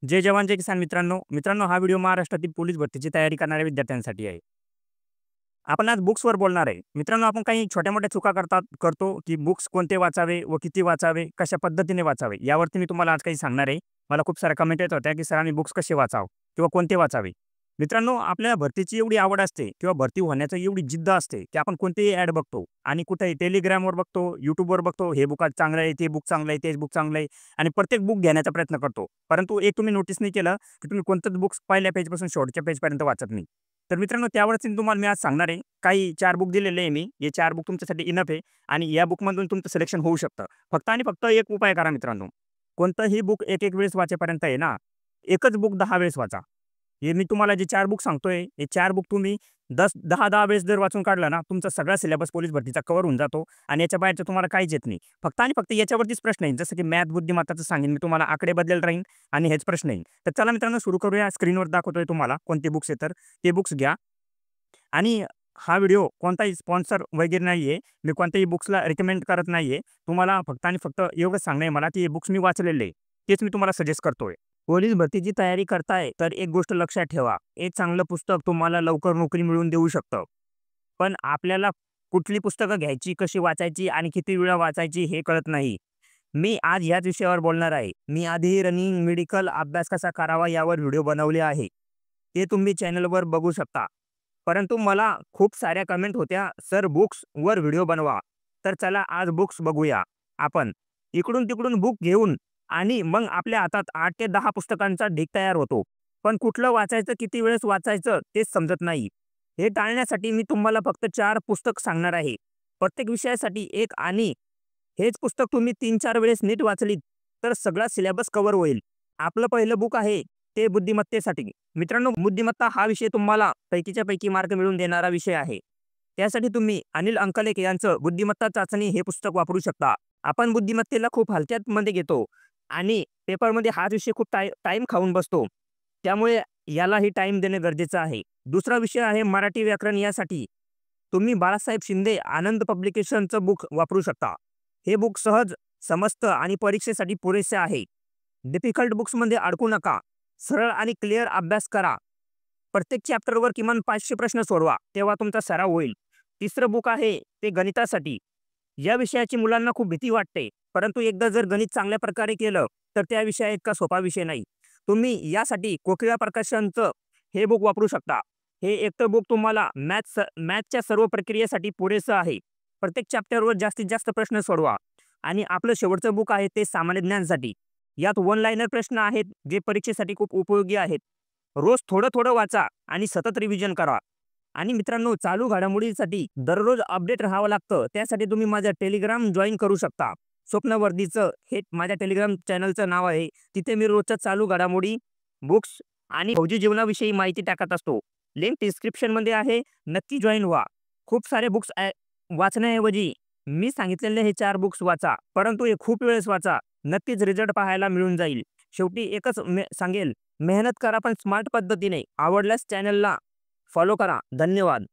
जय जवान जय किसान मित्रांनो मित्रांनो हा व्हिडिओ महाराष्ट्रातील पोलीस भरतीची तयारी करणाऱ्या विद्यार्थ्यांसाठी आहे. आपण आज बुक्सवर बोलणार आहे. मित्रांनो आपण काही छोट्या-मोठ्या चुका करतो की बुक्स कोणते वाचावे व किती वाचावे, कशा पद्धतीने वाचावे यावरती मी तुम्हाला आज काही सांगणार आहे. मला खूप साऱ्या कमेंट येत होत्या की सरांनी बुक्स कसे वाचावे किंवा कोणते वाचावे. मित्रांनो आपल्या भरतीची एवढी आवड असते किंवा भरती होण्याची एवढी जिद्द असते की आपण कोणतेही ॲड बघतो आणि कुठेही Telegramवर बघतो, YouTubeवर बघतो, हे बुक चांगलं आहे, ते बुक चांगलं आहे, तेच बुक चांगलं आहे आणि प्रत्येक बुक घेण्याचा प्रयत्न करतो. परंतु एक तुम्ही नोटीस नाही केलं की तुम्ही कोणतंच बुक्स पहिल्या पेजपासून शेवटच्या पेजपर्यंत वाचत नाही. तर मित्रांनो त्यावरच तुम्हाला मी आज सांगणार आहे. काही 4 बुक दिलेले आहे मी. हे 4 बुक तुमच्यासाठी इनफ आहे आणि या बुकमधून तुमचं सिलेक्शन होऊ शकतं. फक्त आणि फक्त एक उपाय करा मित्रांनो. कोणतंही बुक एक-एक वेळेस वाचेपर्यंत आहे ना, एकच बुक 10 वेळेस वाचा. हे मी तुम्हाला जे 4 बुक सांगतोय, हे 4 बुक तुम्ही 10-10 वेळेस जर वाचून काढला ना, तुमचा सगळा सिलेबस पोलीस भरतीचा कव्हर होऊन जातो आणि याच्या बाहेरचं तुम्हाला काहीच येत नाही. फक्त आणि फक्त याच्यावरतीच प्रश्न येईल. जसं की मॅथ बुद्धिमत्ताचं सांगेन मी तुम्हाला, आकडे बदलेल राहीन आणि हेच प्रश्न येईल. तर चला मित्रांनो सुरू करूया. स्क्रीनवर दाखवतोय तुम्हाला कोणते बुक्स आहेत, तर ते बुक्स घ्या. आणि हा व्हिडिओ कोणताही स्पॉन्सर वगैरे नाहीये. मी कोणत्याही बुक्सला रिकमेंड करत नाहीये. तुम्हाला फक्त आणि फक्त एवढंच सांगणं आहे मला, की हे बुक्स मी वाचलेले आहे. तेच मी तुम्हाला सजेस्ट करतोय. पोलीस भरतीची तयारी करताय, तर एक गोष्ट लक्षात ठेवा. एक चांगलं पुस्तक तुम्हाला लवकर नोकरी मिळवून देऊ शकतं. पण आपल्याला कुठली पुस्तकं घ्यायची, कशी वाचायची आणि किती वेळा वाचायची हे कळत नाही. मी आज याच विषयावर बोलणार आहे. मी आधी रनिंग, मेडिकल अभ्यास कसा करावा यावर व्हिडिओ बनवले आहे. ते तुम्ही चॅनलवर बघू शकता. परंतु मला खूप साऱ्या कमेंट होत्या, "सर बुक्सवर व्हिडिओ बनवा." तर चला आज बुक्स बघूया आपण. इकडून-तिकडून बुक घेऊन आणि मग आपल्या हातात 8 ते 10 पुस्तकांचा ढीग तयार होतो. पण कुठलं वाचायचं, किती वेळेस वाचायचं तेच समजत नाही. हे टाळण्यासाठी मी तुम्हाला फक्त 4 पुस्तक सांगणार आहे. प्रत्येक विषयासाठी एक आणि हेच पुस्तक तुम्ही 3-4 वेळेस नीट वाचलीत, तर सगळा सिलेबस कव्हर होईल. आपलं पहिलं बुक आहे ते बुद्धिमत्तेसाठी. मित्रांनो, बुद्धिमत्ता हा विषय तुम्हाला पैकीच्या पैकी मार्क मिळवून देणारा विषय आहे. त्यासाठी तुम्ही अनिल अंकलेक यांचं बुद्धिमत्ता चाचणी हे पुस्तक वापरू शकता. आपण बुद्धिमत्तेला खूप हलक्यामध्ये घेतो आणि पेपरमध्ये हाच विषय खूप टाईम खाऊन बसतो. त्यामुळे यालाही टाईम देणे गरजेचं आहे. दुसरा विषय आहे मराठी व्याकरण. यासाठी तुम्ही बाळासाहेब शिंदे आनंद पब्लिकेशनचं बुक वापरू शकता. हे बुक सहज समजतं आणि परीक्षेसाठी पुरेसे आहे. डिफिकल्ट बुक्समध्ये अडकू नका. सरळ आणि क्लिअर अभ्यास करा. प्रत्येक चॅप्टरवर किमान 500 प्रश्न सोडवा. तेव्हा तुमचा सराव होईल. तिसरं बुक आहे ते गणितासाठी. या विषयाची मुलांना खूप भीती वाटते. परंतु एकदा जर गणित चांगल्या प्रकारे केलं, तर त्या विषया इतका सोपा विषय नाही. तुम्ही यासाठी कोकिळा प्रकाशनचं हे बुक वापरू शकता. हे एकतर बुक तुम्हाला मॅथ्सच्या सर्व प्रक्रियेसाठी पुरेसं आहे. प्रत्येक चॅप्टरवर जास्तीत जास्त प्रश्न सोडवा. आणि आपलं शेवटचं बुक आहे ते सामान्य ज्ञानसाठी. यात वन लाइनर प्रश्न आहेत, जे परीक्षेसाठी खूप उपयोगी आहेत. रोज थोडं-थोडं वाचा आणि सतत रिव्हिजन करा. आणि मित्रांनो, चालू घडामोडींसाठी दररोज अपडेट राहावं लागतं. त्यासाठी तुम्ही माझ्या टेलिग्राम जॉइन करू शकता. स्वप्नवर्धीचं हे माझ्या टेलिग्राम चॅनलचं नाव आहे. तिथे मी रोजच्या चालू घडामोडी, बुक्स आणि फौजी जीवनाविषयी माहिती टाकत असतो. लिंक डिस्क्रिप्शनमध्ये आहे. नक्की जॉइन व्हा. खूप सारे बुक्स वाचण्याऐवजी मी सांगितलेले हे 4 बुक्स वाचा. परंतु हे खूप वेळेस वाचा. नक्कीच रिझल्ट पाहायला मिळून जाईल. शेवटी एकच सांगेल, मेहनत करा पण स्मार्ट पद्धतीने. आवडल्यास चॅनलला फॉलो करा. धन्यवाद.